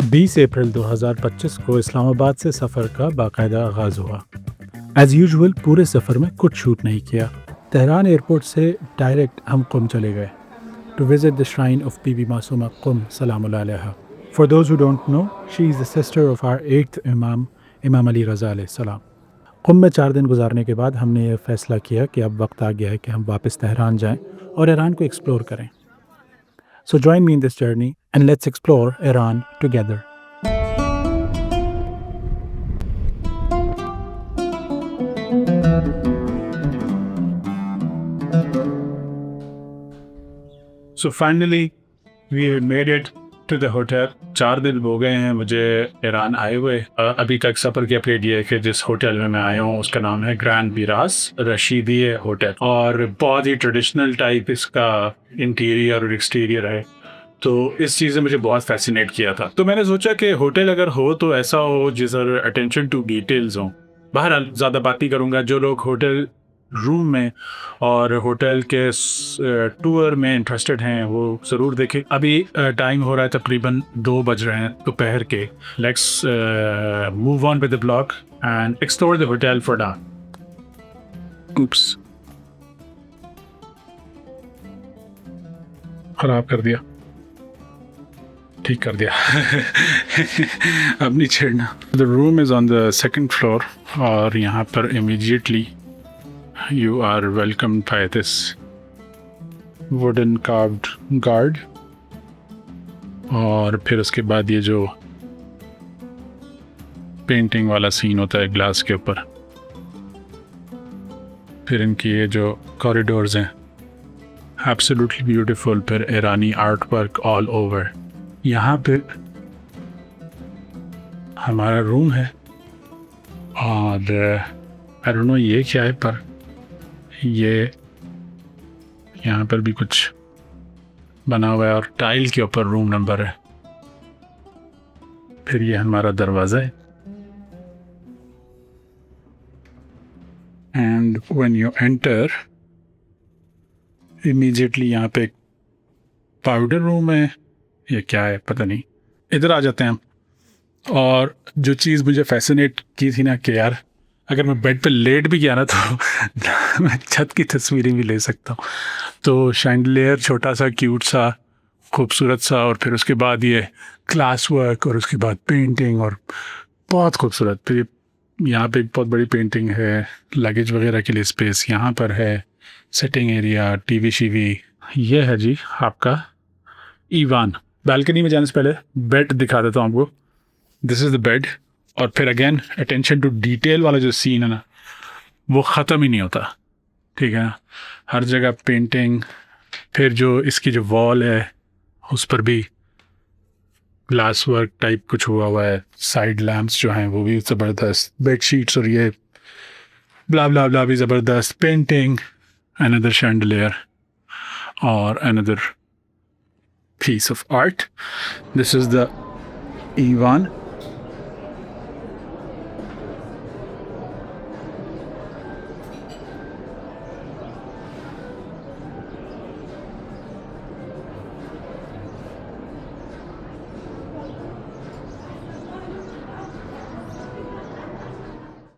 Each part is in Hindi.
20 अप्रैल 2025 को इस्लामाबाद से सफ़र का बाकायदा आगाज़ हुआ। एज़ यूजुअल पूरे सफ़र में कुछ शूट नहीं किया। तेहरान एयरपोर्ट से डायरेक्ट हम कुम चले गए to visit the shrine of Bibi Masuma Qom सलामुल्लाह अलैहा। For those who don't know, she is the sister of our 8th इमाम, इमाम अली रज़ा अलैहिस्सलाम। कुम में 4 दिन गुजारने के बाद हमने ये फ़ैसला किया कि अब वक्त आ गया है कि हम वापस तेहरान जाएं और ईरान को एक्सप्लोर करें। So join me in this journey and let's explore Iran together. So finally we made it to the hotel. 4 दिन हो गए हैं मुझे ईरान आए हुए। अभी तक सफ़र की अपडेट ये है कि जिस होटल में मैं आया हूँ उसका नाम है ग्रैंड बिरास रशीदी होटल, और बहुत ही ट्रेडिशनल टाइप इसका इंटीरियर और एक्सटीरियर है। तो इस चीज़ ने मुझे बहुत फैसिनेट किया था। तो मैंने सोचा कि होटल अगर हो तो ऐसा हो जिसर अटेंशन टू डिटेल्स हो। बहरहाल ज़्यादा बात ही करूँगा। जो लोग होटल रूम में और होटल के टूर में इंटरेस्टेड हैं वो ज़रूर देखें। अभी टाइम हो रहा है तकरीबन 2 बज रहे हैं दोपहर के। Let's move on with the blog and explore the hotel for now. Oops, ख़राब कर दिया, ठीक कर दिया। अब नहीं छेड़ना। The room is on the second floor और यहाँ पर immediately you are welcome by this wooden carved guard, और फिर उसके बाद ये जो पेंटिंग वाला सीन होता है ग्लास के ऊपर, फिर इनकी ये जो कॉरिडोर्स हैं एब्सोल्युटली ब्यूटीफुल, फिर ईरानी आर्ट वर्क ऑल ओवर। यहाँ पे हमारा रूम है और आई डोंट नो ये क्या है, पर ये यहाँ पर भी कुछ बना हुआ है और टाइल के ऊपर रूम नंबर है। फिर ये हमारा दरवाज़ा है and when you enter immediately यहाँ पे एक पाउडर रूम है, ये क्या है पता नहीं। इधर आ जाते हैं हम। और जो चीज़ मुझे फैसिनेट की थी ना कि यार अगर मैं बेड पे लेट भी गया ना तो मैं छत की तस्वीरें भी ले सकता हूँ। तो शैंडलियर छोटा सा क्यूट सा खूबसूरत सा, और फिर उसके बाद ये क्लास वर्क, और उसके बाद पेंटिंग, और बहुत खूबसूरत। फिर यहाँ पे एक बहुत बड़ी पेंटिंग है, लगेज वगैरह के लिए स्पेस यहाँ पर है, सिटिंग एरिया, टीवी शीवी। ये है जी आपका ईवान। बालकनी में जाने से पहले बेड दिखा देता हूँ आपको। This is the bed. और फिर अगेन अटेंशन टू डिटेल वाला जो सीन है ना वो ख़त्म ही नहीं होता, ठीक है ना। हर जगह पेंटिंग, फिर जो इसकी जो वॉल है उस पर भी ग्लास वर्क टाइप कुछ हुआ है। साइड लैम्प्स जो हैं वो भी ज़बरदस्त, बेड शीट्स और ये ब्ला ब्ला ब्ला भी ज़बरदस्त। पेंटिंग, अनदर शैंडलियर और another piece of art. This is the Ivan.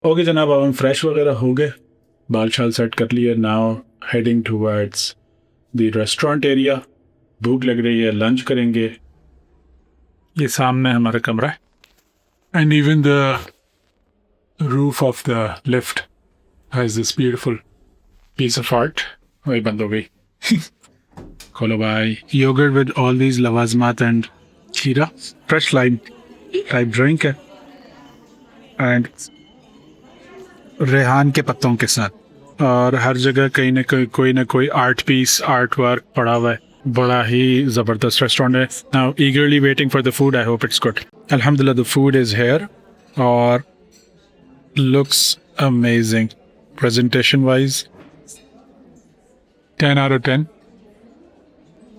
Okay जनाब, अब हम फ्रेश वगैरह हो गए, बाल शाल सेट कर लिए। Now heading towards the restaurant area. भूख लग रही है, लंच करेंगे। ये सामने हमारा कमरा है and even the roof of the lift has this beautiful piece of art. वही बंद हो गई। खोलो भाई। योगर्ट विद ऑल दीज लवाजमात एंड खीरा, फ्रेश लाइम टाइप ड्रिंक है एंड रेहान के पत्तों के साथ। और हर जगह कहीं ना कोई ना कोई आर्ट पीस, आर्ट वर्क पड़ा हुआ है। बड़ा ही ज़बरदस्त रेस्टोरेंट है। Now ईगरली waiting for the food. I hope it's good. अल्हम्दुलिल्लाह द फूड इज़ हेयर और looks amazing. Presentation wise 10 out of 10।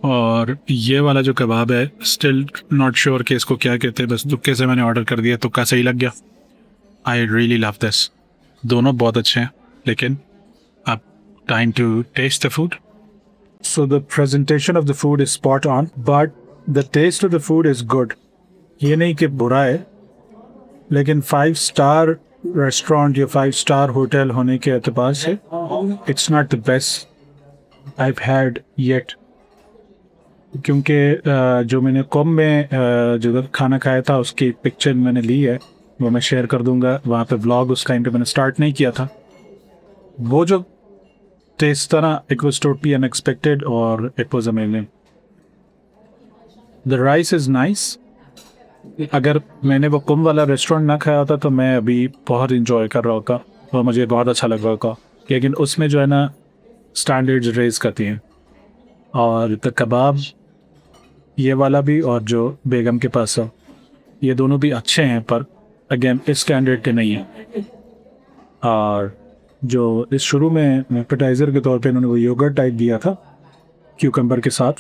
और ये वाला जो कबाब है, स्टिल नॉट श्योर कि इसको क्या कहते हैं, बस तुक्के से मैंने ऑर्डर कर दिया, तुक्का सही लग गया। I really love this. दोनों बहुत अच्छे हैं, लेकिन अब time to test the food. So the presentation of the food is spot on, but the taste of the food is good. ये नहीं कि बुरा है, लेकिन 5 स्टार रेस्टोरेंट या 5 स्टार होटल होने के एतबार से it's not the best I had yet. क्योंकि जो मैंने कॉम में जो खाना खाया था उसकी पिक्चर मैंने ली है, वो मैं शेयर कर दूंगा। वहाँ पे व्लॉग उस टाइम पे मैंने स्टार्ट नहीं किया था। वो जो टेस्ट था ना, इट वाज टोटली अनएक्सपेक्टेड और it was amazing. The rice is nice. अगर मैंने वो कुंभ वाला रेस्टोरेंट ना खाया होता तो मैं अभी बहुत इंजॉय कर रहा होता और मुझे बहुत अच्छा लग रहा होता, लेकिन उसमें जो है ना स्टैंडर्ड्स रेज करती हैं। और द कबाब ये वाला भी और जो बेगम के पास है, ये दोनों भी अच्छे हैं, पर अगेन इस स्टैंडर्ड के नहीं हैं। और जो इस शुरू में एपेटाइज़र के तौर पे इन्होंने वो योगर्ट टाइप दिया था क्यूकम्बर के साथ,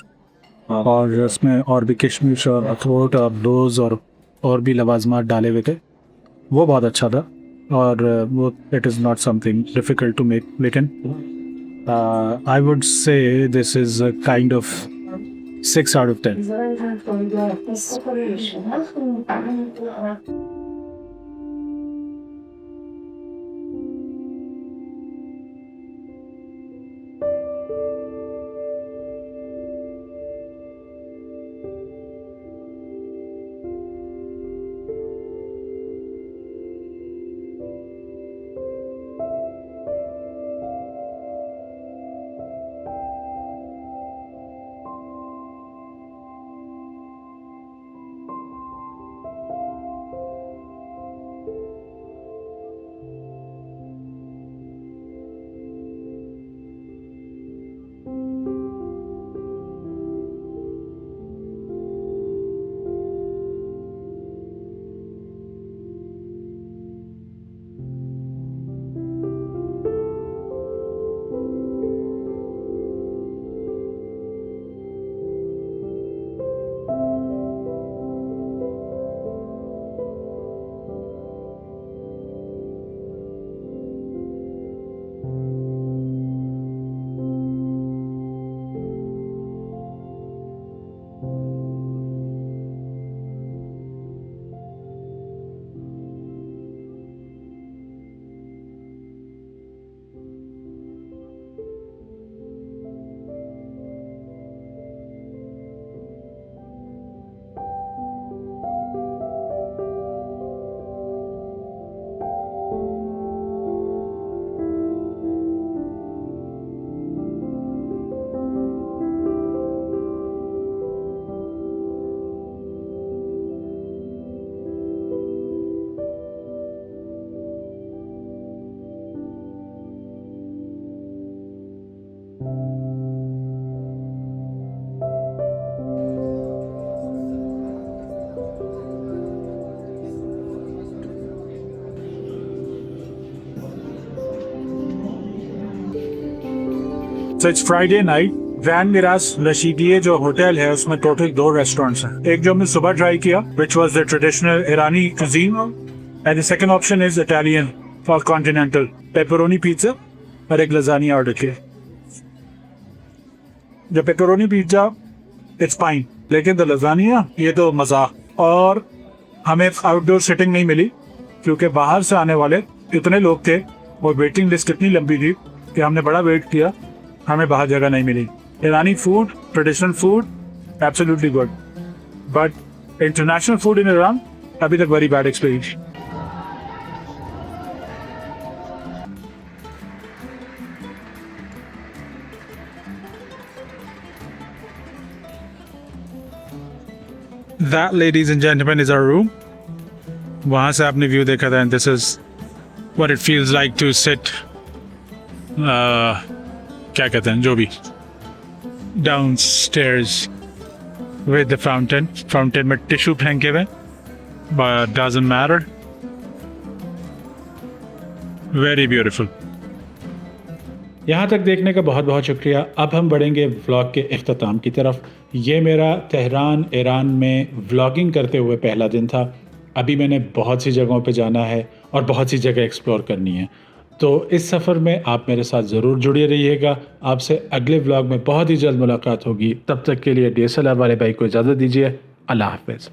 और उसमें और भी किशमिश और अखरोट और लौज़ और भी लवाजमात डाले हुए थे, वो बहुत अच्छा था। और वो it is not something difficult to make, लेकिन I would say this is kind of 6 out of 10. So it's Friday night. वैन मिराज रशीदिये जो होटल है उसमें टोटल 2 रेस्टोरेंट्स हैं। एक जो हमने सुबह ट्राई किया which was the traditional Irani cuisine, and the second option is Italian और कॉन्टिनेंटल, पेपरोनी पिज्जा और एक लजानिया ऑर्डर किया। जो पेपरोनी पिज्जा इट्स फाइन, लेकिन द लजानिया ये तो मजाक। और हमें आउटडोर सिटिंग नहीं मिली क्योंकि बाहर से आने वाले इतने लोग थे और वेटिंग लिस्ट इतनी लंबी थी कि हमने बड़ा वेट किया, हमें बाहर जगह नहीं मिली। ईरानी food, traditional food absolutely good, but international food in Iran अभी तक very bad experience. That, ladies and gentlemen, is our room. वहाँ से आपने व्यू देखा था, and this is what it feels like to sit, क्या कहते हैं जो भी, downstairs with the fountain. Fountain में टिश्यू फेंके हुए, but doesn't matter. Very beautiful. यहाँ तक देखने का बहुत बहुत शुक्रिया। अब हम बढ़ेंगे व्लॉग के इख्तिताम की तरफ। ये मेरा तेहरान ईरान में व्लॉगिंग करते हुए पहला दिन था। अभी मैंने बहुत सी जगहों पे जाना है और बहुत सी जगह एक्सप्लोर करनी है, तो इस सफ़र में आप मेरे साथ ज़रूर जुड़े रहिएगा। आपसे अगले व्लॉग में बहुत ही जल्द मुलाकात होगी। तब तक के लिए DSLR वाले भाई को इजाज़त दीजिए। अल्लाह हाफ़िज़।